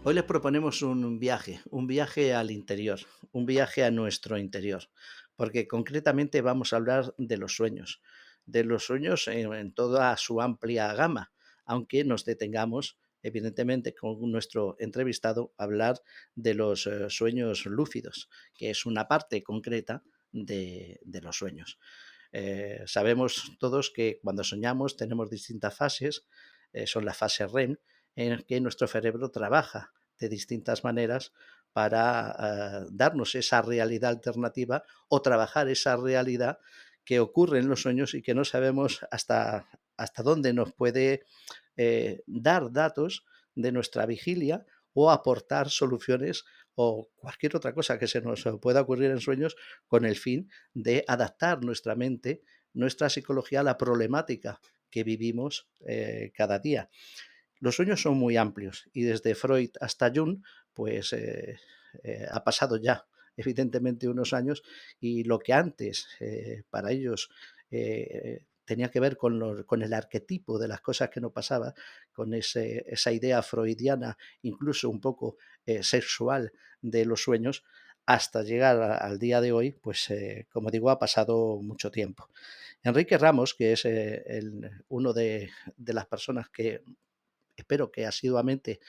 Hoy les proponemos un viaje al interior, un viaje a nuestro interior, porque concretamente vamos a hablar de los sueños en toda su amplia gama, aunque nos detengamos, evidentemente, con nuestro entrevistado, a hablar de los sueños lúcidos, que es una parte concreta de los sueños. Sabemos todos que cuando soñamos tenemos distintas fases, son las fases REM, en que nuestro cerebro trabaja de distintas maneras para darnos esa realidad alternativa o trabajar esa realidad que ocurre en los sueños y que no sabemos hasta dónde nos puede dar datos de nuestra vigilia o aportar soluciones o cualquier otra cosa que se nos pueda ocurrir en sueños con el fin de adaptar nuestra mente, nuestra psicología a la problemática que vivimos cada día. Los sueños son muy amplios y desde Freud hasta Jung, pues ha pasado ya evidentemente unos años y lo que antes para ellos tenía que ver con el arquetipo de las cosas que no pasaba, con esa idea freudiana, incluso un poco sexual de los sueños, hasta llegar al día de hoy, pues como digo, ha pasado mucho tiempo. Enrique Ramos, que es uno de las personas que espero que asiduamente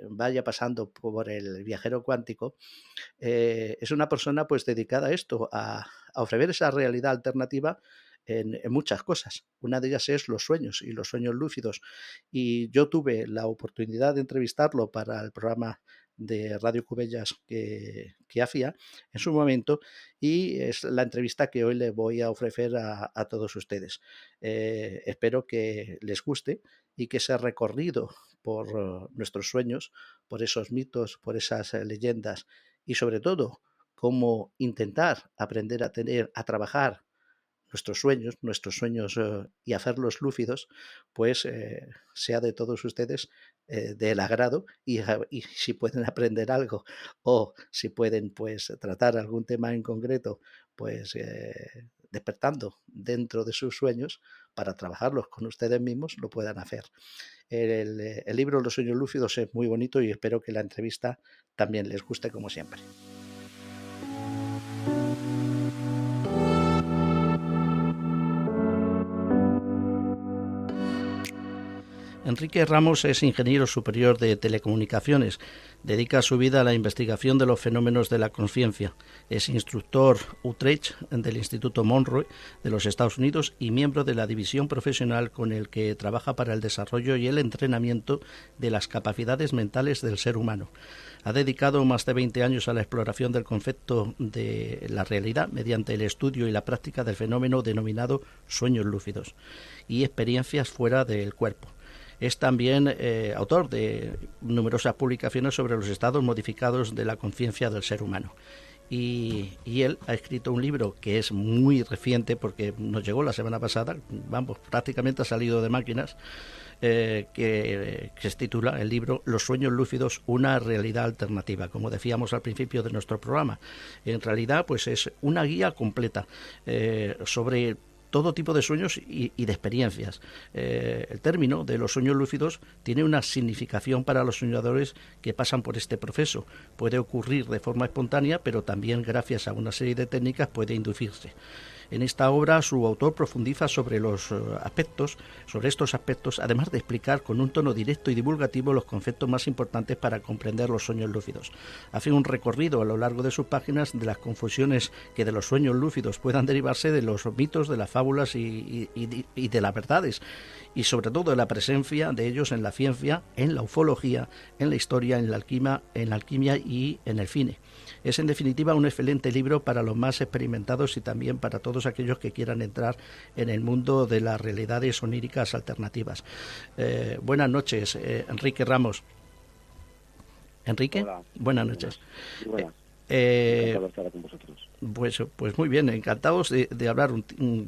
vaya pasando por el viajero cuántico, es una persona pues dedicada a esto, a ofrecer esa realidad alternativa en muchas cosas. Una de ellas es los sueños y los sueños lúcidos. Y yo tuve la oportunidad de entrevistarlo para el programa de Radio Cubellas que hacía en su momento y es la entrevista que hoy le voy a ofrecer a todos ustedes. Espero que les guste y que ese recorrido por nuestros sueños, por esos mitos, por esas leyendas y sobre todo cómo intentar aprender a trabajar nuestros sueños y hacerlos lúcidos, pues sea de todos ustedes del agrado y si pueden aprender algo o si pueden pues tratar algún tema en concreto, pues despertando dentro de sus sueños para trabajarlos con ustedes mismos, lo puedan hacer. El libro Los sueños lúcidos es muy bonito y espero que la entrevista también les guste como siempre. Enrique Ramos es ingeniero superior de telecomunicaciones. Dedica su vida a la investigación de los fenómenos de la conciencia. Es instructor Utrecht del Instituto Monroe de los Estados Unidos y miembro de la división profesional con el que trabaja para el desarrollo y el entrenamiento de las capacidades mentales del ser humano. Ha dedicado más de 20 años a la exploración del concepto de la realidad mediante el estudio y la práctica del fenómeno denominado sueños lúcidos y experiencias fuera del cuerpo. Es también autor de numerosas publicaciones sobre los estados modificados de la conciencia del ser humano. Y él ha escrito un libro que es muy reciente porque nos llegó la semana pasada, vamos, prácticamente ha salido de máquinas, que se titula el libro Los sueños lúcidos, una realidad alternativa, como decíamos al principio de nuestro programa. En realidad, pues es una guía completa sobre todo tipo de sueños y de experiencias. El término de los sueños lúcidos tiene una significación para los soñadores que pasan por este proceso. Puede ocurrir de forma espontánea, pero también gracias a una serie de técnicas puede inducirse. En esta obra su autor profundiza sobre estos aspectos, además de explicar con un tono directo y divulgativo los conceptos más importantes para comprender los sueños lúcidos. Hace un recorrido a lo largo de sus páginas de las confusiones que de los sueños lúcidos puedan derivarse de los mitos, de las fábulas y de las verdades, y sobre todo de la presencia de ellos en la ciencia, en la ufología, en la historia, en la alquimia y en el cine. Es en definitiva un excelente libro para los más experimentados y también para todos aquellos que quieran entrar en el mundo de las realidades oníricas alternativas. Buenas noches, Enrique Ramos. Enrique, Hola, buenas muy noches. buenas. Muy buenas. Eh, Encantado de estar con vosotros. pues muy bien, encantados de hablar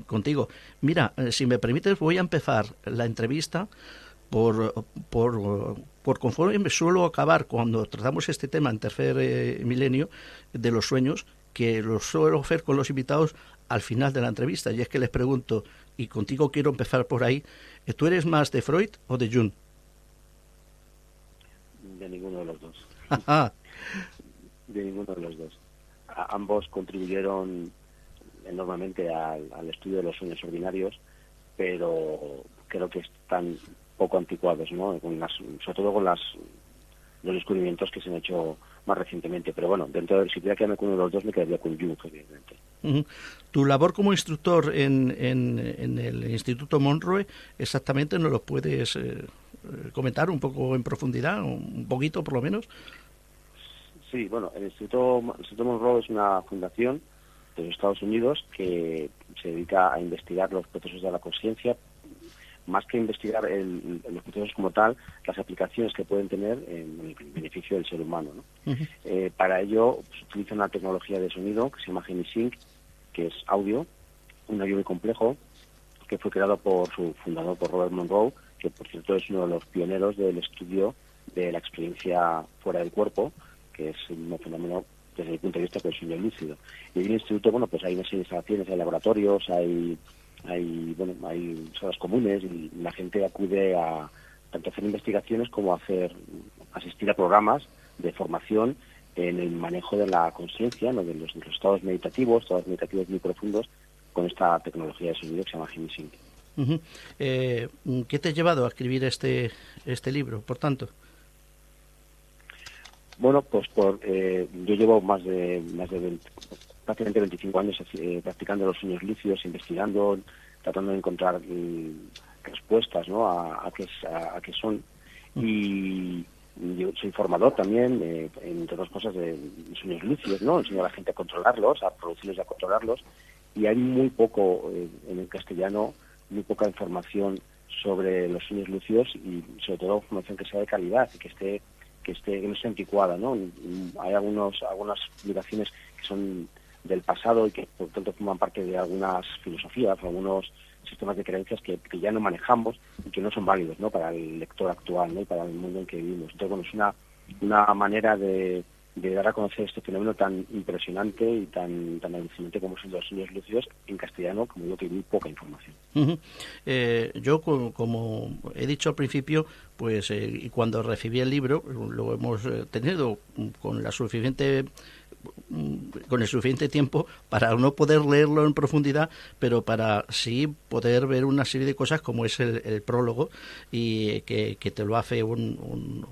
contigo. Mira, si me permites, voy a empezar la entrevista por conforme me suelo acabar cuando tratamos este tema en tercer milenio de los sueños, que lo suelo hacer con los invitados al final de la entrevista, y es que les pregunto, y contigo quiero empezar por ahí, ¿tú eres más de Freud o de Jung? De ninguno de los dos. Ajá. De ninguno de los dos. Ambos contribuyeron enormemente al estudio de los sueños ordinarios, pero creo que están poco anticuados, ¿no? Sobre todo con los descubrimientos que se han hecho más recientemente. Pero bueno, dentro de si tuviera que quedarme con uno de los dos, me quedaría con Jung, evidentemente. Tu labor como instructor en el Instituto Monroe, exactamente, ¿nos lo puedes comentar un poco en profundidad, un poquito por lo menos? Sí, bueno, el Instituto Monroe es una fundación de los Estados Unidos que se dedica a investigar los procesos de la conciencia, más que investigar los procesos como tal, las aplicaciones que pueden tener en el beneficio del ser humano, ¿no? Para ello se utiliza una tecnología de sonido que se llama GeniSync, que es audio, un audio muy complejo, que fue creado por su fundador, por Robert Monroe, que por cierto es uno de los pioneros del estudio de la experiencia fuera del cuerpo, que es un fenómeno desde el punto de vista del sueño lúcido. Y en el instituto, bueno, pues hay unas instalaciones, hay laboratorios, hay salas comunes, y la gente acude a tanto hacer investigaciones como asistir a programas de formación en el manejo de la conciencia, ¿no? de los estados meditativos muy profundos, con esta tecnología de sonido que se llama GeniSync. ¿Qué te ha llevado a escribir este libro, por tanto? Bueno, pues yo llevo más de 20, prácticamente 25 años practicando los sueños lúcidos, investigando, tratando de encontrar respuestas, ¿no? a qué son. Y yo soy formador también, entre otras cosas, de sueños lúcidos, ¿no? Enseño a la gente a controlarlos, a producirlos y a controlarlos. Y hay muy poco, en el castellano, muy poca información sobre los sueños lúcidos, y sobre todo información que sea de calidad y que no esté anticuada, ¿no? Hay algunas publicaciones que son del pasado y que por tanto forman parte de algunas filosofías o algunos sistemas de creencias que ya no manejamos y que no son válidos, ¿no? Para el lector actual, ¿no? Y para el mundo en que vivimos. Entonces, bueno, es una manera de dar a conocer este fenómeno tan impresionante y tan alucinante como son los sueños lúcidos en castellano, como digo, que hay muy poca información. Yo, como he dicho al principio, pues y cuando recibí el libro, lo hemos tenido con el suficiente tiempo para no poder leerlo en profundidad, pero para sí poder ver una serie de cosas como es el prólogo, y que te lo hace una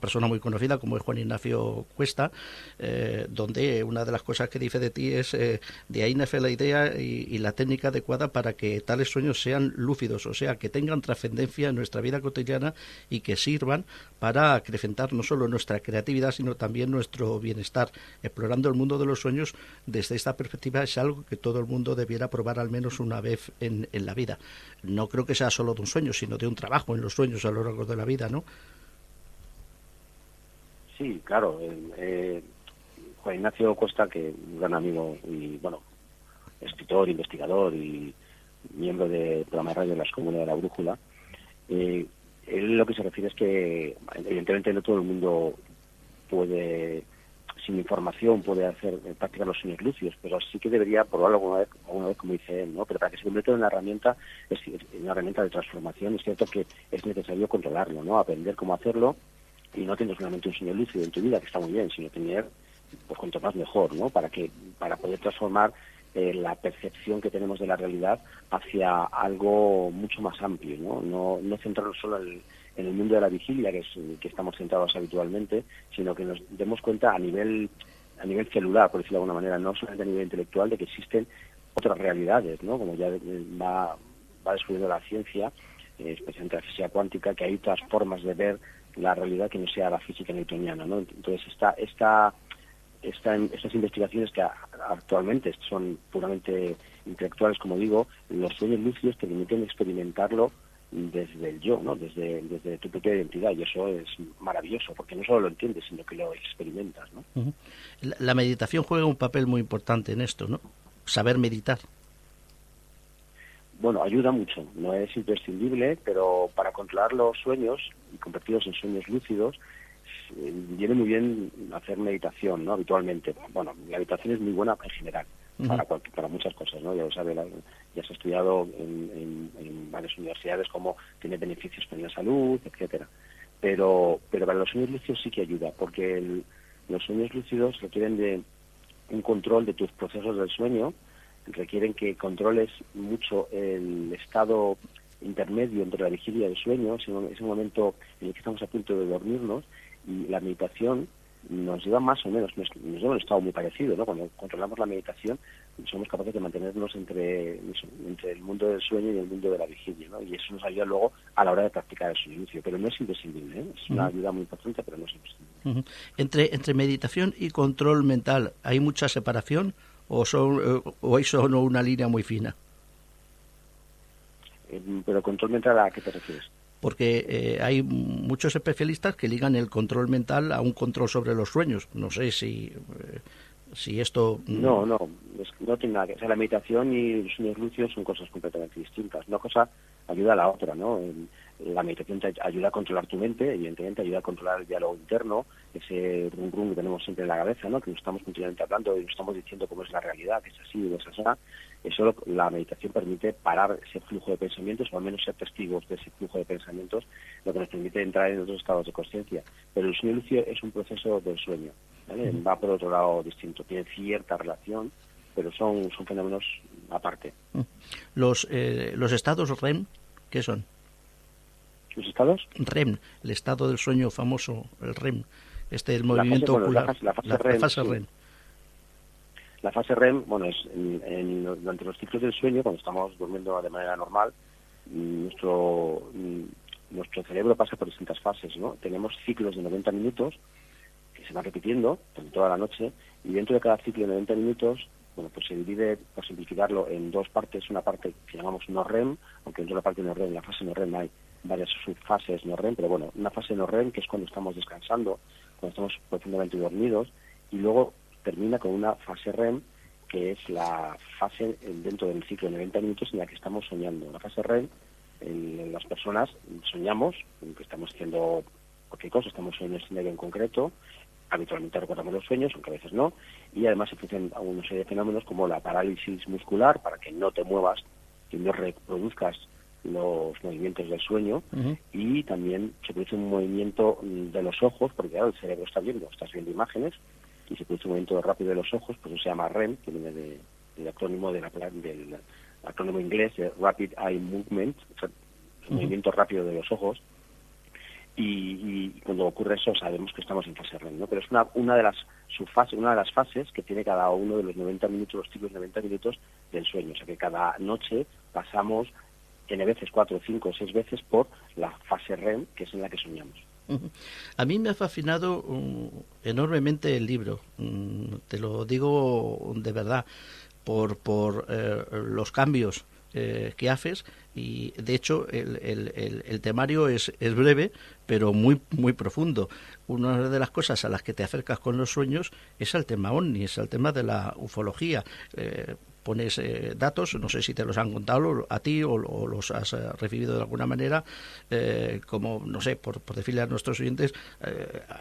persona muy conocida como es Juan Ignacio Cuesta, donde una de las cosas que dice de ti es de ahí nace la idea y la técnica adecuada para que tales sueños sean lúcidos, o sea, que tengan trascendencia en nuestra vida cotidiana y que sirvan para acrecentar no solo nuestra creatividad, sino también nuestro bienestar. Explorando el mundo de los sueños desde esta perspectiva es algo que todo el mundo debiera probar al menos una vez en la vida. No creo que sea solo de un sueño, sino de un trabajo en los sueños a lo largo de la vida, ¿no? Sí, claro. Juan Ignacio Cuesta, que es un gran amigo y, bueno, escritor, investigador y miembro del programa de radio de las Comunidades de la Brújula, él lo que se refiere es que, evidentemente, no todo el mundo puede, sin información, puede practicar los sueños lúcidos, pero sí que debería probarlo alguna vez, como dice él, ¿no? Pero para que se convierta en una herramienta de transformación, es cierto que es necesario controlarlo, ¿no? Aprender cómo hacerlo, y no tener solamente un sueño lúcido en tu vida, que está muy bien, sino tener, pues cuanto más mejor, ¿no? Para poder transformar la percepción que tenemos de la realidad hacia algo mucho más amplio, ¿no? No centrarnos solo en el mundo de la vigilia, que estamos centrados habitualmente, sino que nos demos cuenta a nivel celular, por decirlo de alguna manera, no solamente a nivel intelectual, de que existen otras realidades, ¿no? Como ya va descubriendo la ciencia, especialmente la física cuántica, que hay otras formas de ver la realidad que no sea la física newtoniana, ¿no? Entonces estas investigaciones, que actualmente son puramente intelectuales, como digo, los sueños lúcidos te permiten experimentarlo desde el yo, ¿no? Desde tu propia identidad, y eso es maravilloso, porque no solo lo entiendes, sino que lo experimentas, ¿no? Uh-huh. La meditación juega un papel muy importante en esto, ¿no? Saber meditar. Bueno, ayuda mucho, no es imprescindible, pero para controlar los sueños y convertirlos en sueños lúcidos, viene muy bien hacer meditación, ¿no? Habitualmente. Bueno, la meditación es muy buena en general, para muchas cosas, ¿no? Ya lo sabe, ya se ha estudiado en varias universidades cómo tiene beneficios para la salud, etcétera. pero para los sueños lúcidos sí que ayuda, porque los sueños lúcidos requieren de un control de tus procesos del sueño, requieren que controles mucho el estado intermedio entre la vigilia y el sueño, ese momento en el que estamos a punto de dormirnos, y la meditación nos lleva más o menos, nos lleva a un estado muy parecido, ¿no? Cuando controlamos la meditación somos capaces de mantenernos entre el mundo del sueño y el mundo de la vigilia, ¿no? Y eso nos ayuda luego a la hora de practicar el sueño lúcido, pero no es imprescindible, ¿eh? Es una ayuda muy importante, pero no es imprescindible. Entre meditación y control mental, ¿hay mucha separación o hay solo una línea muy fina? Pero control mental, ¿a qué te refieres? Porque hay muchos especialistas que ligan el control mental a un control sobre los sueños. No sé si esto... No tiene nada que ver. O sea, la meditación y los sueños lúcidos son cosas completamente distintas. Una cosa ayuda a la otra, ¿no? La meditación te ayuda a controlar tu mente, evidentemente ayuda a controlar el diálogo interno, ese rum rum que tenemos siempre en la cabeza, ¿no? Que nos estamos continuamente hablando y nos estamos diciendo cómo es la realidad, que es así, o es así. Eso la meditación permite parar ese flujo de pensamientos, o al menos ser testigos de ese flujo de pensamientos, lo que nos permite entrar en otros estados de conciencia. Pero el sueño lúcido es un proceso del sueño, ¿vale? Va por otro lado distinto, tiene cierta relación, pero son fenómenos aparte. Los estados REM, ¿qué son? ¿Los estados? REM, el estado del sueño famoso, el REM, el movimiento ocular, la fase REM. REM. La fase REM, bueno, es durante los ciclos del sueño, cuando estamos durmiendo de manera normal, nuestro cerebro pasa por distintas fases, ¿no? Tenemos ciclos de 90 minutos que se van repitiendo durante toda la noche, y dentro de cada ciclo de 90 minutos, bueno, pues se divide, por simplificarlo, en dos partes. Una parte que llamamos no REM, aunque dentro de la parte no REM, en la fase no REM hay varias subfases no REM, pero bueno, una fase no REM que es cuando estamos descansando, cuando estamos profundamente dormidos, y luego termina con una fase REM, que es la fase dentro del ciclo de 90 minutos en la que estamos soñando. La fase REM, las personas soñamos, que estamos haciendo cualquier cosa, estamos en un escenario en concreto, habitualmente recordamos los sueños, aunque a veces no, y además se producen una serie de fenómenos como la parálisis muscular, para que no te muevas, que no reproduzcas los movimientos del sueño, y también se produce un movimiento de los ojos, porque claro, el cerebro está viendo, estás viendo imágenes, y se produce un movimiento rápido de los ojos, pues eso se llama REM, que viene del acrónimo del acrónimo inglés de Rapid Eye Movement, o sea, movimiento rápido de los ojos, y cuando ocurre eso sabemos que estamos en fase REM, ¿no? Pero es una de las fases que tiene cada uno de los 90 minutos, los ciclos de 90 minutos del sueño, o sea que cada noche pasamos N veces, 4, 5, 6 veces por la fase REM, que es en la que soñamos. A mí me ha fascinado enormemente el libro, te lo digo de verdad, por los cambios que haces, y de hecho el temario es breve pero muy muy profundo. Una de las cosas a las que te acercas con los sueños es al tema ovni, es al tema de la ufología. Pones datos, no sé si te los han contado a ti o los has recibido de alguna manera, como, no sé, por decirle a nuestros oyentes,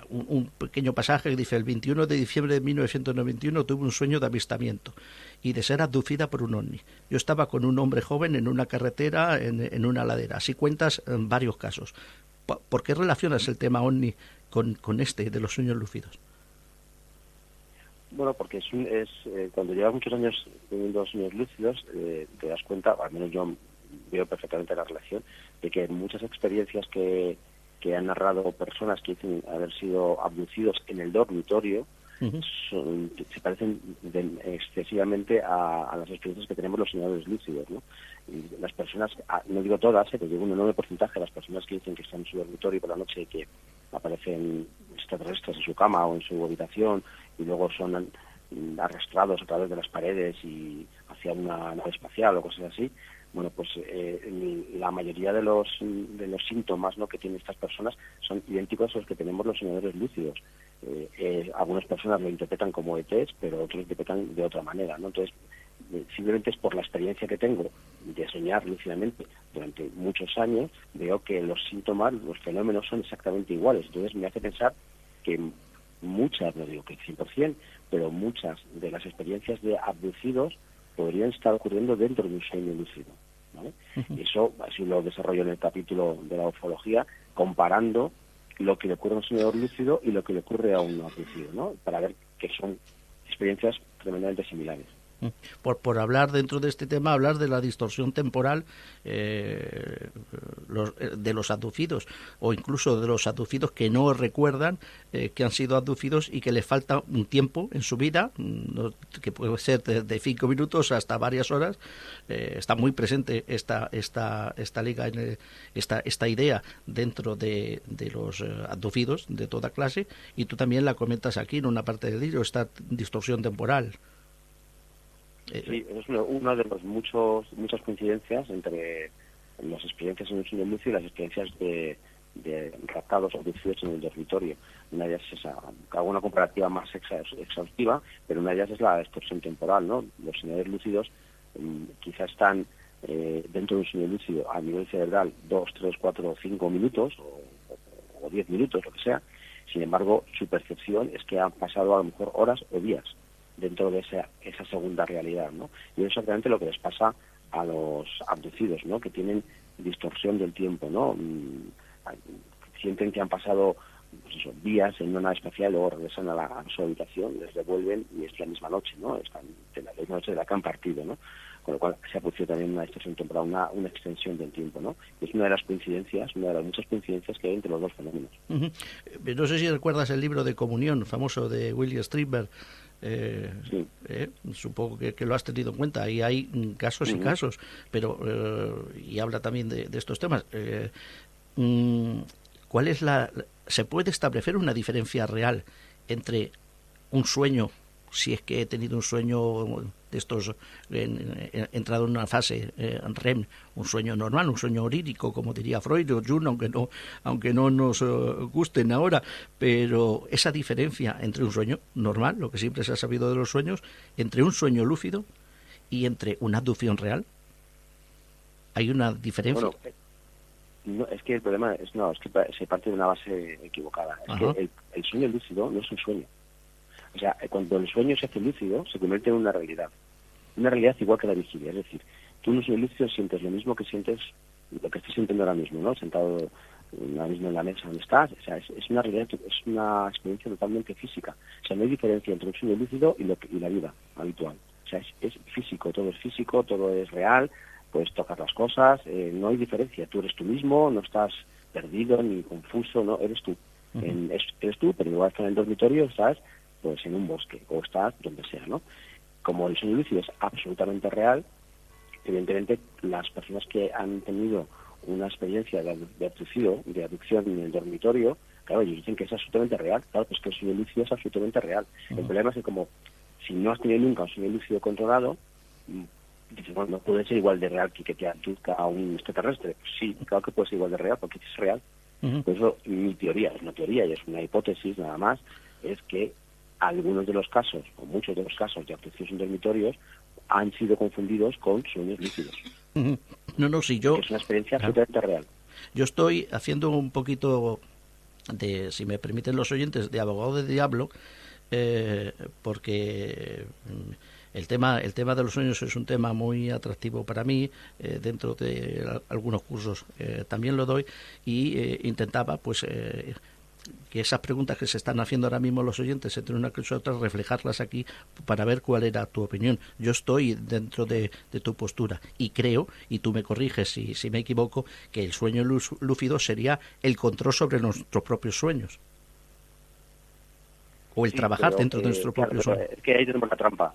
un pequeño pasaje que dice: el 21 de diciembre de 1991 tuve un sueño de avistamiento y de ser abducida por un ovni. Yo estaba con un hombre joven en una carretera, en una ladera. Así cuentas en varios casos. ¿Por qué relacionas el tema ovni con este de los sueños lúcidos? Bueno, porque cuando llevas muchos años teniendo sueños lúcidos, te das cuenta, al menos yo veo perfectamente la relación, de que muchas experiencias que han narrado personas que dicen haber sido abducidos en el dormitorio, se parecen excesivamente a las experiencias que tenemos los soñadores lúcidos, ¿no? Y las personas, no digo todas, pero digo un enorme porcentaje de las personas que dicen que están en su dormitorio por la noche y que aparecen extraterrestres en su cama o en su habitación, y luego son arrastrados a través de las paredes y hacia una nave espacial o cosas así. Bueno, pues la mayoría de los síntomas, ¿no?, que tienen estas personas son idénticos a los que tenemos los soñadores lúcidos. Algunas personas lo interpretan como ETs, pero otros lo interpretan de otra manera, ¿no? Entonces, simplemente es por la experiencia que tengo de soñar lúcidamente durante muchos años, veo que los síntomas, los fenómenos son exactamente iguales. Entonces me hace pensar que muchas, no digo que 100%, pero muchas de las experiencias de abducidos podrían estar ocurriendo dentro de un sueño lúcido, ¿vale? Y eso así lo desarrollo en el capítulo de la ufología, comparando lo que le ocurre a un soñador lúcido y lo que le ocurre a un abducido, ¿no? Para ver que son experiencias tremendamente similares. Por hablar dentro de este tema, hablar de la distorsión temporal de los abducidos, o incluso de los abducidos que no recuerdan que han sido abducidos y que les falta un tiempo en su vida, que puede ser de 5 minutos hasta varias horas. Está muy presente esta liga, esta idea dentro de los abducidos de toda clase, y tú también la comentas aquí en una parte del libro, esta distorsión temporal. Sí, es una de las muchas coincidencias entre las experiencias en el sueño lúcido y las experiencias de raptados o abducidos en el dormitorio. Una de ellas es esa, hago una comparativa más exhaustiva, pero una de ellas es la distorsión temporal, ¿no? Los soñadores lúcidos quizás están dentro de un sueño lúcido a nivel cerebral 2, 3, 4 o 5 minutos o 10 minutos, lo que sea. Sin embargo, su percepción es que han pasado a lo mejor horas o días dentro de esa segunda realidad, ¿no? Y es exactamente lo que les pasa a los abducidos, ¿no? Que tienen distorsión del tiempo, ¿no? Sienten que han pasado días en una nave espacial, luego regresan a su habitación, les devuelven y es la misma noche, ¿no? Están de la misma noche de la que han partido, ¿no? Con lo cual se ha producido también una distorsión temporal, una extensión del tiempo, ¿no? Y es una de las coincidencias, una de las muchas coincidencias que hay entre los dos fenómenos. No sé si recuerdas el libro de Comunión, famoso de William Strindberg. Sí. Supongo que lo has tenido en cuenta. Ahí hay casos y casos, pero y habla también de estos temas. ¿Cuál es se puede establecer una diferencia real entre un sueño, si es que he tenido un sueño de estos, entrado en una fase REM, un sueño normal, un sueño onírico, como diría Freud o Jung, aunque no nos gusten ahora, pero esa diferencia entre un sueño normal, lo que siempre se ha sabido de los sueños, entre un sueño lúcido y entre una abducción real? ¿Hay una diferencia? Bueno, no, es que el problema es que se parte de una base equivocada. Es que el sueño lúcido no es un sueño. O sea, cuando el sueño se hace lúcido, se convierte en una realidad. Una realidad igual que la vigilia. Es decir, tú en un sueño lúcido sientes lo mismo que sientes, lo que estás sintiendo ahora mismo, ¿no? Sentado ahora mismo en la mesa donde estás. O sea, es una realidad, es una experiencia totalmente física. O sea, no hay diferencia entre un sueño lúcido y la vida habitual. O sea, es físico, todo es real, puedes tocar las cosas, no hay diferencia. Tú eres tú mismo, no estás perdido ni confuso, no, eres tú. Eres tú, pero igual que en el dormitorio estás pues en un bosque o estás donde sea, ¿no? Como el sueño lúcido es absolutamente real, evidentemente las personas que han tenido una experiencia de abducción en el dormitorio, claro, ellos dicen que es absolutamente real. Claro, pues que el sueño lúcido es absolutamente real. El problema es que como si no has tenido nunca un sueño lúcido controlado, dices, bueno, no puede ser igual de real que te abduzca a un extraterrestre. Pues sí, claro que puede ser igual de real porque es real. Por eso mi teoría, es una teoría y es una hipótesis nada más, es que algunos de los casos, o muchos de los casos de abducciones en dormitorios han sido confundidos con sueños lúcidos. No, si yo... Es una experiencia absolutamente real. Yo estoy haciendo un poquito de, si me permiten los oyentes, de abogado de diablo, porque el tema de los sueños es un tema muy atractivo para mí. Dentro de algunos cursos también lo doy, y intentaba pues que esas preguntas que se están haciendo ahora mismo los oyentes entre una cosa y otra, reflejarlas aquí para ver cuál era tu opinión. Yo estoy dentro de tu postura y creo, y tú me corriges si me equivoco, que el sueño lúcido sería el control sobre nuestros propios sueños, o el trabajar dentro de nuestro propio sueño. Es que ahí tenemos la trampa.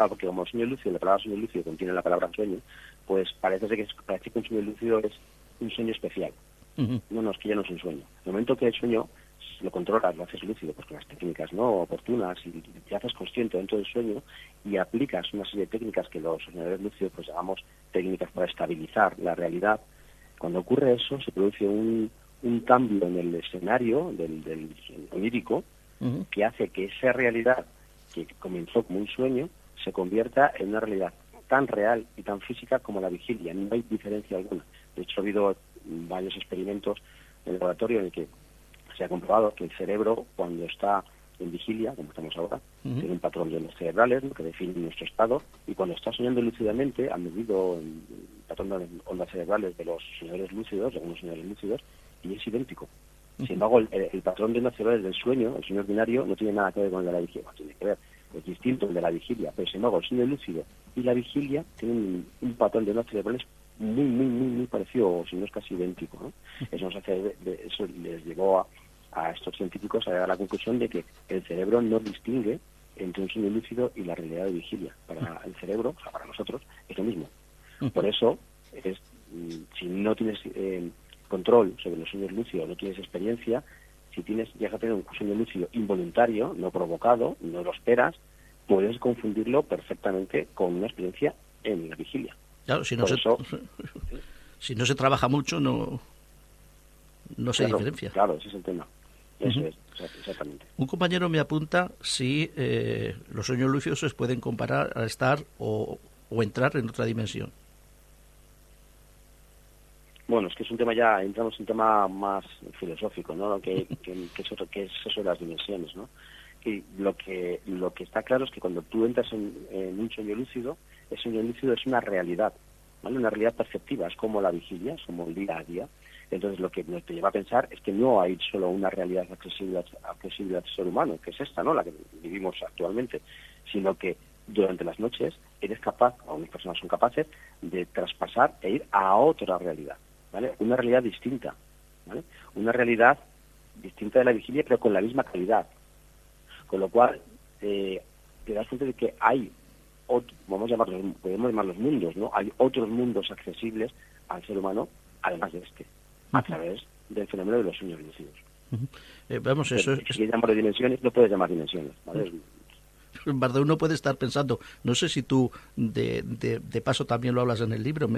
Porque como sueño lúcido, la palabra sueño lúcido contiene la palabra sueño, pues parece que un sueño lúcido es un sueño especial. No, es que ya no es un sueño. En el momento que el sueño lo controlas, lo haces lúcido, pues con las técnicas no oportunas, y te haces consciente dentro del sueño y aplicas una serie de técnicas que los soñadores lúcidos pues llamamos técnicas para estabilizar la realidad. Cuando ocurre eso, se produce un cambio en el escenario del onírico que hace que esa realidad que comenzó como un sueño se convierta en una realidad tan real y tan física como la vigilia. No hay diferencia alguna. De hecho, ha habido varios experimentos en el laboratorio en el que se ha comprobado que el cerebro, cuando está en vigilia, como estamos ahora, tiene un patrón de ondas cerebrales que define nuestro estado, y cuando está soñando lúcidamente, han medido el patrón de ondas cerebrales de los soñadores lúcidos, de algunos soñadores lúcidos, y es idéntico. Sin embargo, el patrón de cerebrales del sueño, el sueño ordinario, no tiene nada que ver con el de la vigilia, no tiene que ver, es distinto el de la vigilia, pero sin embargo el sueño lúcido y la vigilia tienen un patrón de cerebrales muy parecido, o si no es casi idéntico, ¿no? Eso eso les llevó a estos científicos a llegar a la conclusión de que el cerebro no distingue entre un sueño lúcido y la realidad de vigilia. Para el cerebro, o sea, para nosotros, es lo mismo. Por eso, si no tienes control sobre los sueños lúcidos, no tienes experiencia, si llegas a tener un sueño lúcido involuntario, no provocado, no lo esperas, puedes confundirlo perfectamente con una experiencia en la vigilia. Claro, si no se trabaja mucho, no se diferencia. Claro, ese es el tema. Eso es, exactamente. Un compañero me apunta si los sueños lúcidos se pueden comparar a estar o entrar en otra dimensión. Bueno, es que es un tema entramos en un tema más filosófico, ¿no? Que es eso de las dimensiones, ¿no? Y lo que está claro es que cuando tú entras en un sueño lúcido, el sueño lúcido es una realidad, ¿vale? Una realidad perceptiva, es como la vigilia, es como el día a día. Entonces lo que nos lleva a pensar es que no hay solo una realidad accesible al ser humano, que es esta, ¿no? La que vivimos actualmente, sino que durante las noches eres capaz, o unas personas son capaces, de traspasar e ir a otra realidad, ¿vale? Una realidad distinta, ¿vale? Una realidad distinta de la vigilia, pero con la misma calidad. Con lo cual, te das cuenta de que hay, podemos llamarlos mundos, ¿no? Hay otros mundos accesibles al ser humano, además de este, a través del fenómeno de los sueños lúcidos. Vamos, eso si quieres llamarlo dimensiones, no puedes llamar dimensiones, ¿vale? En uno puede estar pensando, no sé si tú de paso también lo hablas en el libro,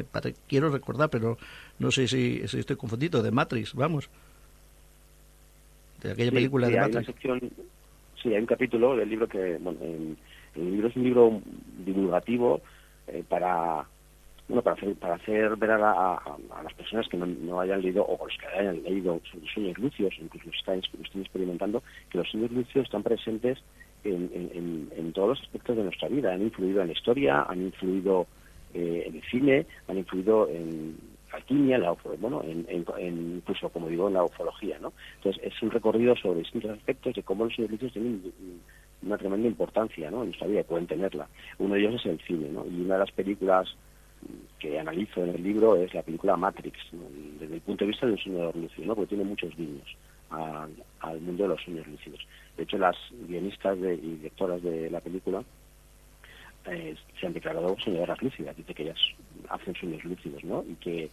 quiero recordar, pero no sé si estoy confundido, de Matrix, vamos, de aquella película de Matrix. Hay un capítulo del libro que, bueno, el libro es un libro divulgativo para hacer ver a las personas que no hayan leído, o los que hayan leído sobre sueños lúcidos, incluso están experimentando, que los sueños lúcidos están presentes en todos los aspectos de nuestra vida. Han influido en la historia, han influido en el cine, han influido en la alquimia, incluso, como digo, en la ufología, ¿no? Entonces, es un recorrido sobre distintos aspectos de cómo los sueños lúcidos tienen una tremenda importancia, ¿no?, en nuestra vida, y pueden tenerla. Uno de ellos es el cine, ¿no? Y una de las películas que analizo en el libro es la película Matrix, ¿no?, desde el punto de vista de un sueño lúcido, ¿no?, porque tiene muchos guiños al mundo de los sueños lúcidos. De hecho, las guionistas y directoras de la película se han declarado soñadoras lúcidas, dice que ellas hacen sueños lúcidos, ¿no?, y que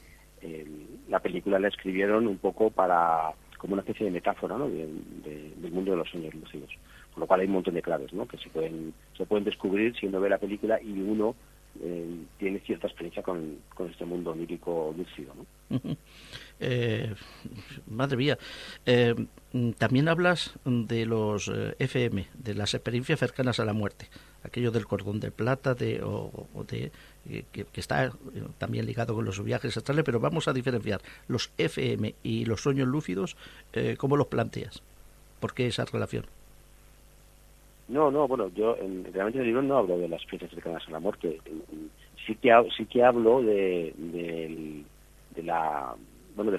la película la escribieron un poco como una especie de metáfora, ¿no?, del mundo de los sueños lúcidos. Por lo cual hay un montón de claves, ¿no?, que se pueden descubrir si uno ve la película y uno tiene cierta experiencia con este mundo onírico lúcido, ¿no? Madre mía. También hablas de los FM, de las experiencias cercanas a la muerte, aquello del cordón de plata, que está también ligado con los viajes astrales, pero vamos a diferenciar los FM y los sueños lúcidos. ¿Cómo los planteas? ¿Por qué esa relación? Bueno, yo realmente en el libro no hablo de las experiencias cercanas a la muerte. Sí que hablo de la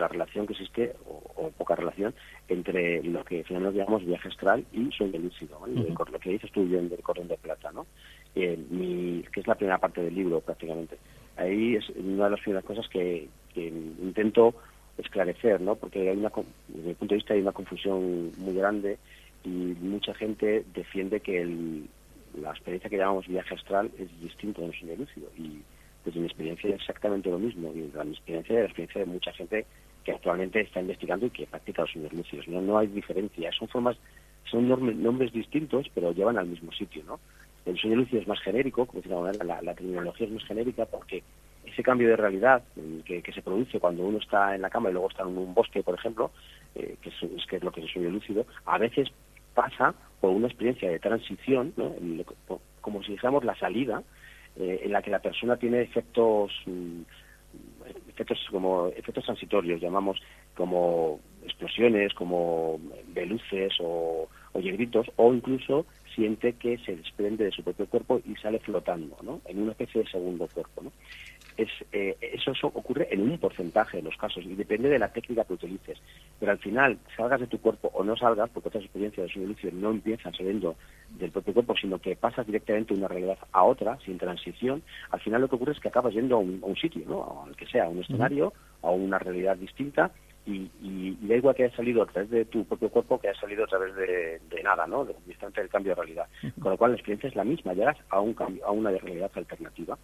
relación que existe, o poca relación, entre lo que finalmente llamamos viaje astral y sueño lúcido, ¿vale? Lo que dices tú bien del cordón de plata, ¿no? Que es la primera parte del libro prácticamente. Ahí es una de las primeras cosas que intento esclarecer, ¿no? Porque desde mi punto de vista hay una confusión muy grande, y mucha gente defiende que la experiencia que llamamos viaje astral es distinta de un sueño lúcido, y desde mi experiencia es exactamente lo mismo, y desde mi experiencia y la experiencia de mucha gente que actualmente está investigando y que practica los sueños lúcidos. No hay diferencia, son nombres distintos, pero llevan al mismo sitio, ¿no? El sueño lúcido es más genérico, como decía, la terminología es más genérica, porque ese cambio de realidad que se produce cuando uno está en la cama y luego está en un bosque, por ejemplo, que es lo que es el sueño lúcido, a veces pasa por una experiencia de transición, ¿no?, como si dijéramos la salida, en la que la persona tiene efectos transitorios, llamamos, como explosiones, como de luces o oye gritos, o incluso siente que se desprende de su propio cuerpo y sale flotando, ¿no?, en una especie de segundo cuerpo, ¿no? eso ocurre en un porcentaje de los casos y depende de la técnica que utilices. Pero al final, salgas de tu cuerpo o no salgas, porque otras experiencias de sueño lúcido no empiezan saliendo del propio cuerpo, sino que pasas directamente de una realidad a otra, sin transición, al final lo que ocurre es que acabas yendo a un sitio, ¿no? Al que sea, a un escenario, a una realidad distinta, y da igual que haya salido a través de tu propio cuerpo que haya salido a través de nada, ¿no? Del instante del cambio de realidad. Con lo cual la experiencia es la misma, llegas a una realidad alternativa.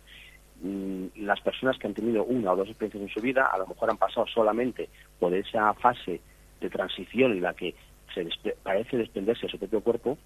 Las personas que han tenido una o dos experiencias en su vida a lo mejor han pasado solamente por esa fase de transición en la que parece desprenderse de su propio cuerpo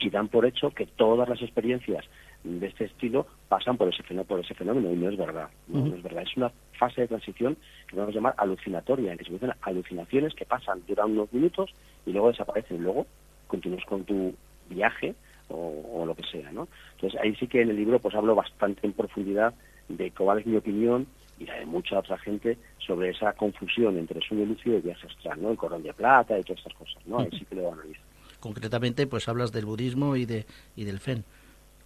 y dan por hecho que todas las experiencias de este estilo pasan por ese fenómeno y no es verdad. No es verdad. Es una fase de transición que vamos a llamar alucinatoria, en que se producen alucinaciones que pasan, duran unos minutos y luego desaparecen. Y luego continúas con tu viaje o lo que sea, ¿no? Entonces ahí sí que en el libro pues hablo bastante en profundidad de cuál es mi opinión y la de mucha otra gente sobre esa confusión entre sueño lúcido y viaje astral, ¿no? El cordón de plata y todas estas cosas, ¿no? Ahí sí que lo analizo. Concretamente, pues hablas del budismo y del Zen,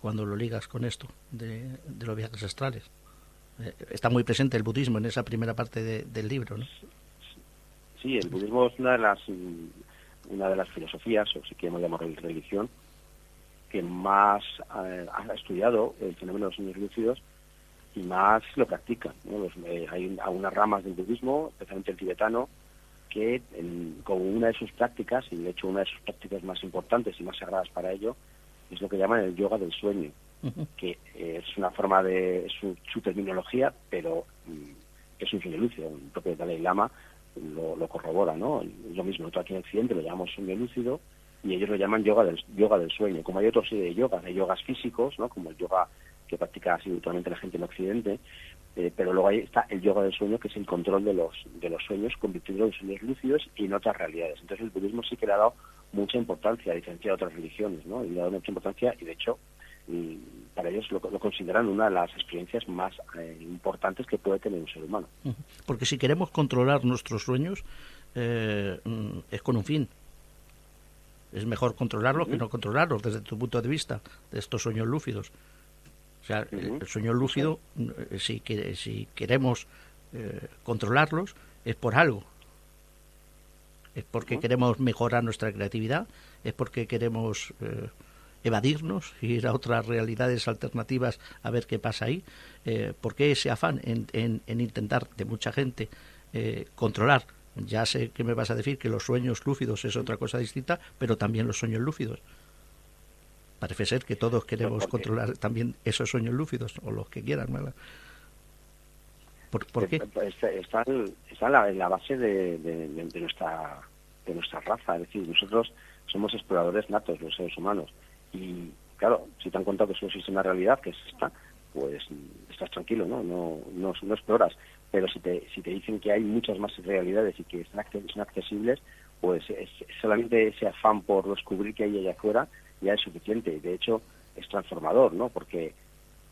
cuando lo ligas con esto, de los viajes astrales. Está muy presente el budismo en esa primera parte del libro, ¿no? Sí, el budismo es una de las filosofías, o si queremos llamarlo religión, que más ha estudiado el fenómeno de los sueños lúcidos y más lo practican, ¿no? Hay algunas ramas del budismo, especialmente el tibetano, que como una de sus prácticas, y de hecho una de sus prácticas más importantes y más sagradas para ello, es lo que llaman el yoga del sueño, que es una forma de su terminología, pero es un sueño lúcido. El propio Dalai Lama lo corrobora, ¿no? Lo mismo, nosotros aquí en Occidente lo llamamos sueño lúcido y ellos lo llaman yoga del sueño. Como hay otros de yogas, hay yogas físicos, ¿no? Como el yoga que practica habitualmente la gente en Occidente, pero luego ahí está el yoga del sueño, que es el control de los sueños, convirtiéndolo en sueños lúcidos y en otras realidades. Entonces el budismo sí que le ha dado mucha importancia, a diferencia de otras religiones, ¿no? Y le ha dado mucha importancia y de hecho para ellos lo consideran una de las experiencias más importantes que puede tener un ser humano. Porque si queremos controlar nuestros sueños, es con un fin. Es mejor controlarlos que no controlarlos, desde tu punto de vista, de estos sueños lúcidos. O sea, el sueño lúcido, si queremos controlarlos, es por algo. Es porque queremos mejorar nuestra creatividad, es porque queremos evadirnos, ir a otras realidades alternativas a ver qué pasa ahí. ¿Por qué ese afán en intentar de mucha gente controlar? Ya sé que me vas a decir que los sueños lúcidos es otra cosa distinta, pero también los sueños lúcidos. Parece ser que todos queremos controlar también esos sueños lúcidos, o los que quieran, ¿verdad? ¿Por qué? Está en la base de nuestra raza. Es decir, nosotros somos exploradores natos, los seres humanos. Y claro, si te han contado que solo existe una realidad, que es esta, pues estás tranquilo, no exploras. Pero si te dicen que hay muchas más realidades y que son accesibles, pues solamente ese afán por descubrir que hay allá afuera ya es suficiente. De hecho, es transformador, ¿no? Porque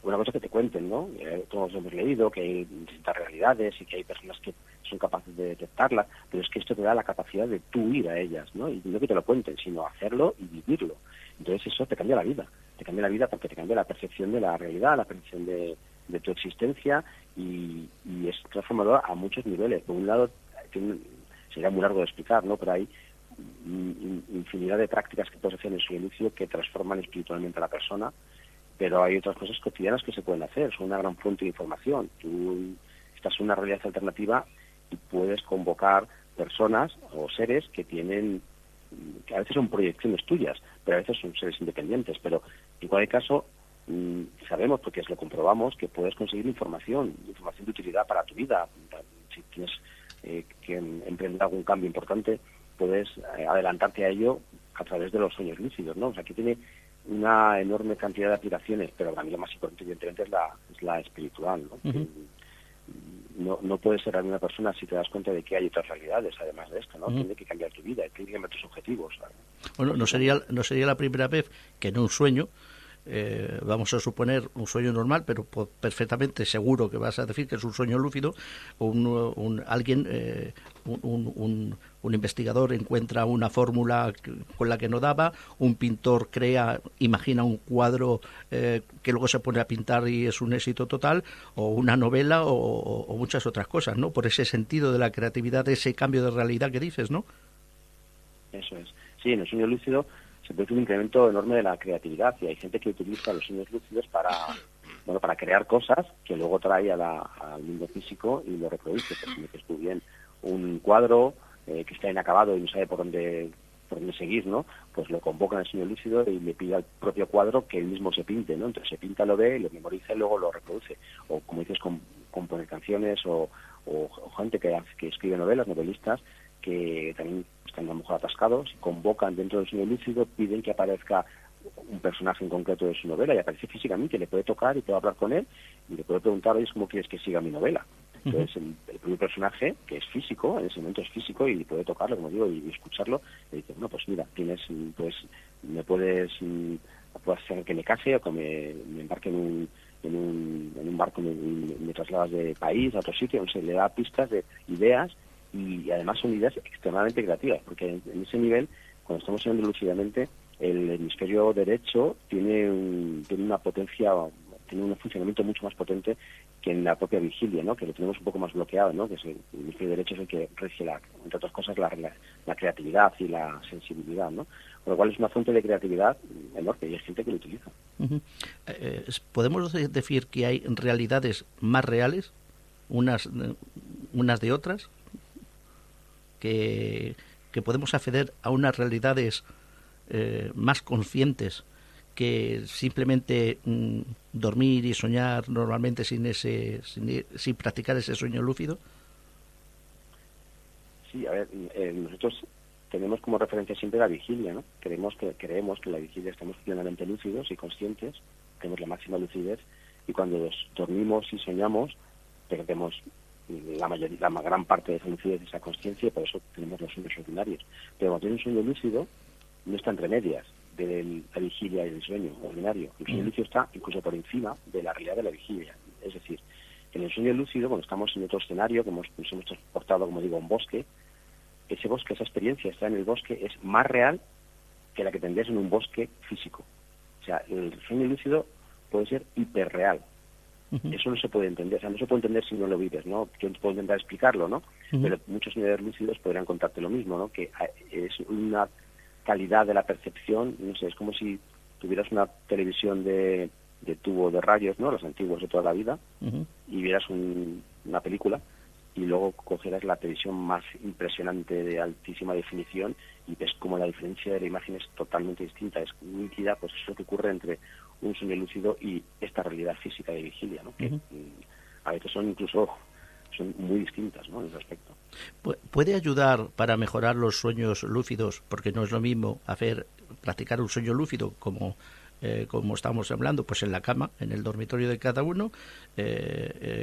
una cosa que te cuenten, ¿no? Todos hemos leído que hay distintas realidades y que hay personas que son capaces de detectarlas, pero es que esto te da la capacidad de tú ir a ellas, ¿no? Y no que te lo cuenten, sino hacerlo y vivirlo. Entonces eso te cambia la vida. Te cambia la vida porque te cambia la percepción de la realidad, la percepción de tu existencia y es transformador a muchos niveles. Por un lado, sería muy largo de explicar, ¿no? Pero hay infinidad de prácticas que puedes hacer en el sueño lúcido que transforman espiritualmente a la persona, pero hay otras cosas cotidianas que se pueden hacer. Son una gran fuente de información. Tú estás en una realidad alternativa y puedes convocar personas o seres que a veces son proyecciones tuyas, pero a veces son seres independientes. Pero en cualquier caso, sabemos, porque lo comprobamos, que puedes conseguir información de utilidad para tu vida. Si tienes que emprender algún cambio importante, puedes adelantarte a ello a través de los sueños lúcidos, ¿no? O sea, que tiene una enorme cantidad de aplicaciones, pero para mí lo más importante, evidentemente, es la espiritual, ¿no? No puedes ser una persona si te das cuenta de que hay otras realidades, además de esto, ¿no? Tiene que cambiar tu vida, tiene que cambiar tus objetivos, ¿sabes? Bueno, no sería la primera vez que en un sueño vamos a suponer un sueño normal, pero perfectamente seguro que vas a decir que es un sueño lúcido, alguien, un investigador encuentra una fórmula con la que no daba, un pintor imagina un cuadro que luego se pone a pintar y es un éxito total, o una novela, o muchas otras cosas, ¿no? Por ese sentido de la creatividad, ese cambio de realidad que dices, ¿no? Eso es. Sí, en el sueño lúcido se produce un incremento enorme de la creatividad y hay gente que utiliza los sueños lúcidos para crear cosas que luego trae al mundo físico y lo reproduce. Pues como dices tú bien, un cuadro que está inacabado y no sabe por dónde seguir, ¿no? Pues lo convoca en el sueño lúcido y le pide al propio cuadro que él mismo se pinte, ¿no? Entonces se pinta, lo ve, lo memoriza y luego lo reproduce. O como dices, compone canciones o gente que escribe novelas, novelistas, que también están a lo mejor atascados, convocan dentro del sueño lúcido, piden que aparezca un personaje en concreto de su novela y aparece físicamente, le puede tocar y puede hablar con él y le puede preguntar, oye, ¿cómo quieres que siga mi novela? Entonces el primer personaje, que es físico, en ese momento es físico y puede tocarlo, como digo, y escucharlo, le dice, bueno, pues mira, puedes hacer que me case o que me embarque en un barco, me trasladas de país a otro sitio, no sé, le da pistas de ideas y además son ideas extremadamente creativas, porque en ese nivel, cuando estamos hablando lúcidamente, el hemisferio derecho tiene una potencia, tiene un funcionamiento mucho más potente que en la propia vigilia, ¿no? Que lo tenemos un poco más bloqueado, ¿no? Que el hemisferio derecho es el que rige, entre otras cosas, la creatividad y la sensibilidad, ¿no? Con lo cual es una fuente de creatividad enorme y hay gente que lo utiliza. ¿Podemos decir que hay realidades más reales unas de otras? Que podemos acceder a unas realidades más conscientes que simplemente dormir y soñar normalmente sin practicar ese sueño lúcido. Sí, a ver, nosotros tenemos como referencia siempre la vigilia, ¿no? Creemos que la vigilia estamos plenamente lúcidos y conscientes, tenemos la máxima lucidez y cuando dormimos y soñamos perdemos la gran parte de esa lucidez, de esa consciencia, y por eso tenemos los sueños ordinarios. Pero cuando tienes un sueño lúcido, no está entre medias de la vigilia y el sueño ordinario. El sueño lúcido está incluso por encima de la realidad de la vigilia. Es decir, en el sueño lúcido, cuando estamos en otro escenario, que nos hemos transportado, como digo, a un bosque, ese bosque, esa experiencia está en el bosque, es más real que la que tendrías en un bosque físico. O sea, el sueño lúcido puede ser hiperreal. Eso no se puede entender, o sea, no se puede entender si no lo vives, ¿no? Yo puedo intentar explicarlo, ¿no? Pero muchos niveles lúcidos podrían contarte lo mismo, ¿no? Que es una calidad de la percepción, no sé, es como si tuvieras una televisión de tubo de rayos, ¿no? Los antiguos de toda la vida, y vieras una película y luego cogieras la televisión más impresionante de altísima definición y ves como la diferencia de la imagen es totalmente distinta, es nítida, pues eso que ocurre entre un sueño lúcido y esta realidad física de vigilia, ¿no? Que a veces son muy distintas, ¿no? En ese aspecto. ¿Puede ayudar para mejorar los sueños lúcidos? Porque no es lo mismo practicar un sueño lúcido como estamos hablando, pues en la cama, en el dormitorio de cada uno,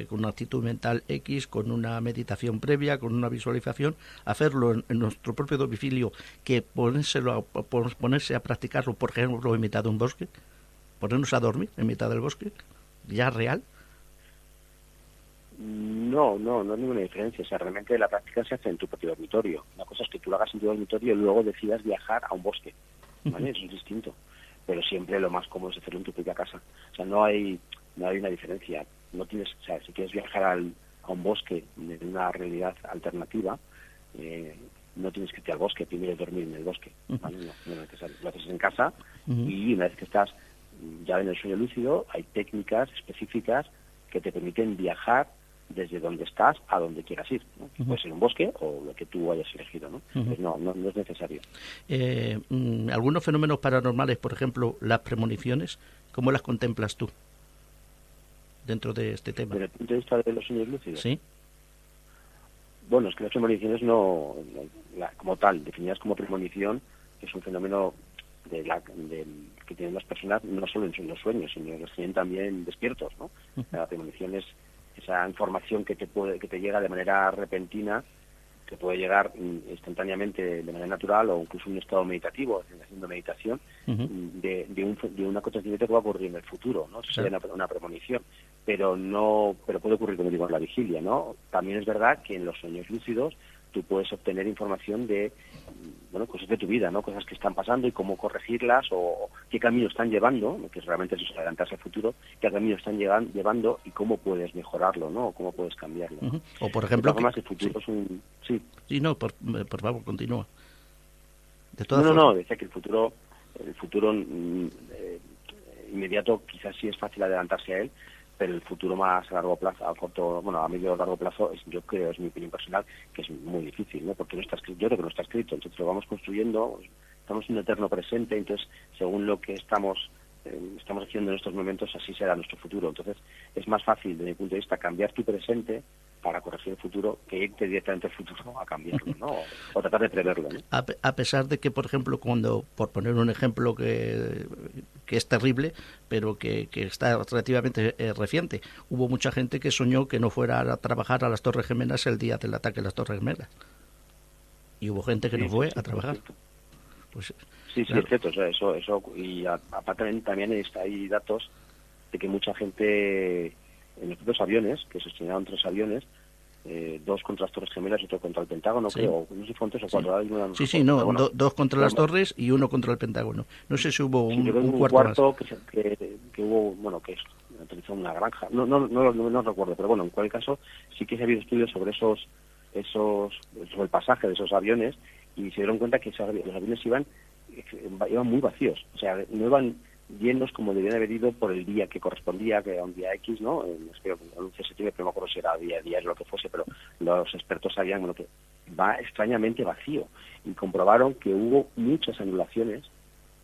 con una actitud mental X, con una meditación previa, con una visualización, hacerlo en nuestro propio domicilio, que ponerse a practicarlo, por ejemplo, en mitad de un bosque, ponernos a dormir en mitad del bosque, ya real. No hay ninguna diferencia. O sea, realmente la práctica se hace en tu propio dormitorio. Una cosa es que tú lo hagas en tu dormitorio y luego decidas viajar a un bosque, ¿vale? Eso es distinto. Pero siempre lo más cómodo es hacerlo en tu propia casa. O sea, no hay una diferencia. No tienes, o sea, si quieres viajar a un bosque de una realidad alternativa, no tienes que irte al bosque, primero dormir en el bosque, ¿vale? No es necesario. Lo haces en casa y una vez que estás ya en el sueño lúcido, hay técnicas específicas que te permiten viajar desde donde estás a donde quieras ir, ¿no? Puede ser un bosque o lo que tú hayas elegido, ¿no? Pues no es necesario. Algunos fenómenos paranormales, por ejemplo, las premoniciones, ¿cómo las contemplas tú dentro de este tema? Desde el punto de vista de los sueños lúcidos. Sí. Bueno, es que las premoniciones como tal, definidas como premonición, es un fenómeno que tienen las personas no solo en los sueños, sino que los tienen también despiertos, ¿no? La premonición es esa información que te llega de manera repentina que puede llegar instantáneamente de manera natural o incluso un estado meditativo, haciendo meditación, de un acontecimiento que va a ocurrir en el futuro, ¿no? Eso sería una premonición, pero puede ocurrir, como digo, en la vigilia, ¿no? También es verdad que en los sueños lúcidos tú puedes obtener información de, bueno, cosas de tu vida, ¿no? Cosas que están pasando y cómo corregirlas o qué camino están llevando, que realmente eso es adelantarse al futuro, qué camino están llevando y cómo puedes mejorarlo, ¿no? O cómo puedes cambiarlo, ¿no? O por De ejemplo... todas formas, el futuro es un... Sí. Sí, no, por favor, continúa. De todas formas... No, decía que el futuro inmediato quizás sí es fácil adelantarse a él, pero el futuro más a largo plazo, a medio o largo plazo, yo creo, es mi opinión personal, que es muy difícil, ¿no? Porque no está escrito, yo creo que no está escrito, entonces lo vamos construyendo, estamos en un eterno presente, entonces según lo que estamos haciendo en estos momentos, así será nuestro futuro. Entonces es más fácil, desde mi punto de vista, cambiar tu presente para corregir el futuro que irte directamente al futuro a cambiarlo, ¿no? O tratar de preverlo, ¿no? A pesar de que, por ejemplo, por poner un ejemplo que es terrible, pero que está relativamente reciente, hubo mucha gente que soñó que no fuera a trabajar a las Torres Gemelas el día del ataque a las Torres Gemelas. Y hubo gente que no fue a trabajar. Pues, sí, claro. Es cierto, o sea, eso y aparte también hay datos de que mucha gente en los propios aviones, que se estrenaron 3 aviones, 2 contra las Torres Gemelas y otro contra el Pentágono, sí. creo, no sé si fueron 3 o 4. Sí, bueno, 2 contra las Torres y 1 contra el Pentágono. No sé si hubo un cuarto que hubo, bueno, que utilizó una granja, no recuerdo, pero bueno, en cualquier caso sí que se ha habido estudios sobre sobre el pasaje de esos aviones y se dieron cuenta que los aviones iban muy vacíos, o sea, no iban llenos como debían haber ido por el día que correspondía, que era un día X, ¿no? Espero que el 11 de septiembre, pero no me acuerdo si era día lo que fuese, pero los expertos sabían que va extrañamente vacío y comprobaron que hubo muchas anulaciones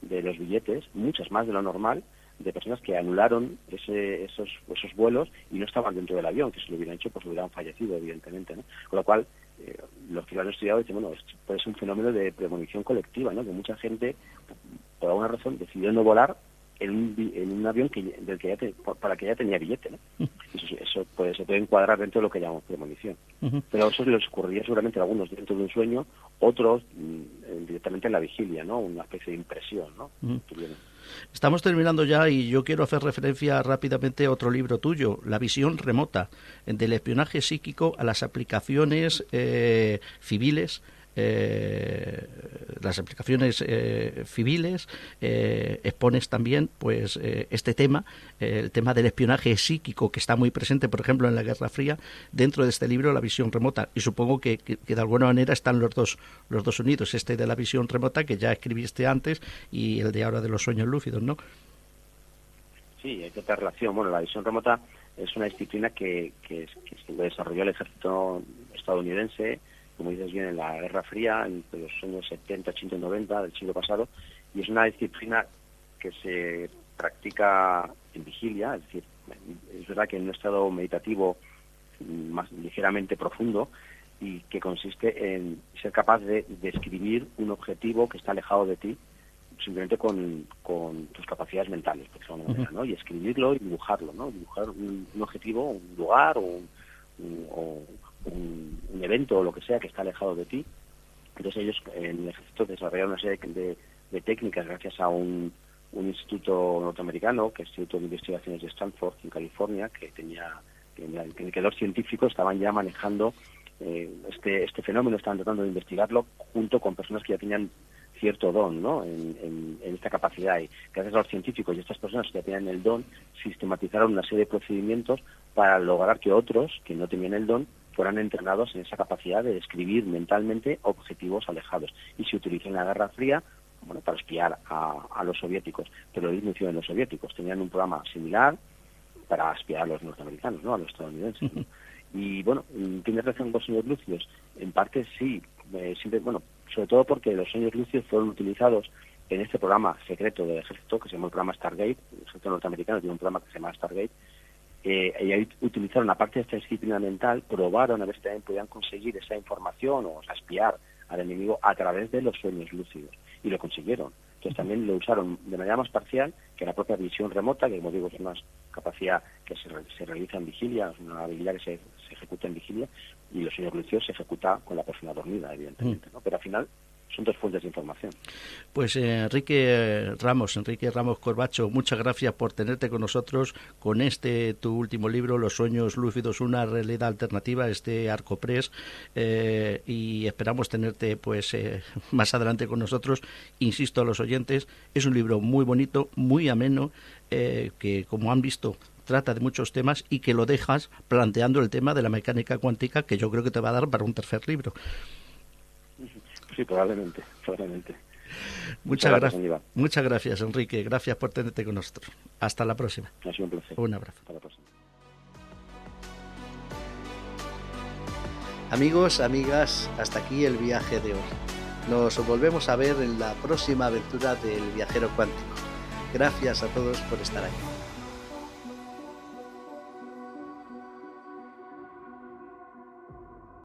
de los billetes, muchas más de lo normal, de personas que anularon esos vuelos y no estaban dentro del avión, que si lo hubieran hecho pues hubieran fallecido, evidentemente, ¿no? Con lo cual, los que lo han estudiado dicen, bueno, esto puede ser un fenómeno de premonición colectiva, ¿no? Que mucha gente, por alguna razón, decidió no volar en un avión para que ya tenía billete, ¿no? Eso se puede encuadrar dentro de lo que llamamos premonición. Pero eso les ocurriría seguramente a algunos dentro de un sueño, otros directamente en la vigilia, ¿no? Una especie de impresión, ¿no? Estamos terminando ya y yo quiero hacer referencia rápidamente a otro libro tuyo, La visión remota, del espionaje psíquico a las aplicaciones civiles. Las aplicaciones civiles, expones también pues este tema, el tema del espionaje psíquico que está muy presente, por ejemplo, en la Guerra Fría, dentro de este libro, La visión remota, y supongo que de alguna manera están los dos unidos, este de la visión remota que ya escribiste antes y el de ahora de los sueños lúcidos, ¿no? Sí, hay cierta relación. Bueno, la visión remota es una disciplina que desarrolló el ejército estadounidense, como dices bien, en la Guerra Fría, entre los años 70, 80 y 90 del siglo pasado, y es una disciplina que se practica en vigilia, es decir, es verdad que en un estado meditativo más ligeramente profundo, y que consiste en ser capaz de describir un objetivo que está alejado de ti, simplemente con tus capacidades mentales, por decirlo de alguna manera, ¿no? Y escribirlo y dibujarlo, ¿no? Dibujar un objetivo, un lugar o un evento o lo que sea que está alejado de ti. Entonces ellos en el ejército desarrollaron una serie de técnicas gracias a un instituto norteamericano, que es el Instituto de Investigaciones de Stanford, en California, que que los científicos estaban ya manejando este fenómeno, estaban tratando de investigarlo junto con personas que ya tenían cierto don, ¿no? en esta capacidad, y gracias a los científicos y estas personas que ya tenían el don, sistematizaron una serie de procedimientos para lograr que otros que no tenían el don fueran entrenados en esa capacidad de describir mentalmente objetivos alejados. Y se utilizó en la Guerra Fría, bueno, para espiar a los soviéticos, pero lo inició en los soviéticos. Tenían un programa similar para espiar a los norteamericanos, ¿no? A los estadounidenses, ¿no? Y bueno, ¿tiene relación con los sueños lúcidos? En parte sí, siempre, bueno, sobre todo porque los sueños lúcidos fueron utilizados en este programa secreto del ejército, que se llama el programa Stargate. El ejército norteamericano tiene un programa que se llama Stargate, y ahí utilizaron, aparte de esta disciplina mental, probaron a ver si también podían conseguir esa información o espiar al enemigo a través de los sueños lúcidos, y lo consiguieron. Entonces también lo usaron de manera más parcial que la propia visión remota, que como digo es una capacidad que se realiza en vigilia, es una habilidad que se ejecuta en vigilia, y los sueños lúcidos se ejecuta con la persona dormida, evidentemente, ¿no? Pero al final son dos fuentes de información. Pues Enrique Ramos Corbacho, muchas gracias por tenerte con nosotros con tu último libro, Los sueños lúcidos, una realidad alternativa, Arcopress, y esperamos tenerte más adelante con nosotros. Insisto a los oyentes, es un libro muy bonito, muy ameno, que como han visto trata de muchos temas y que lo dejas planteando el tema de la mecánica cuántica, que yo creo que te va a dar para un tercer libro. Sí, probablemente. Muchas gracias, Enrique. Gracias por tenerte con nosotros. Hasta la próxima. Ha sido un placer. Un abrazo. Hasta la próxima. Amigos, amigas, hasta aquí el viaje de hoy. Nos volvemos a ver en la próxima aventura del viajero cuántico. Gracias a todos por estar aquí.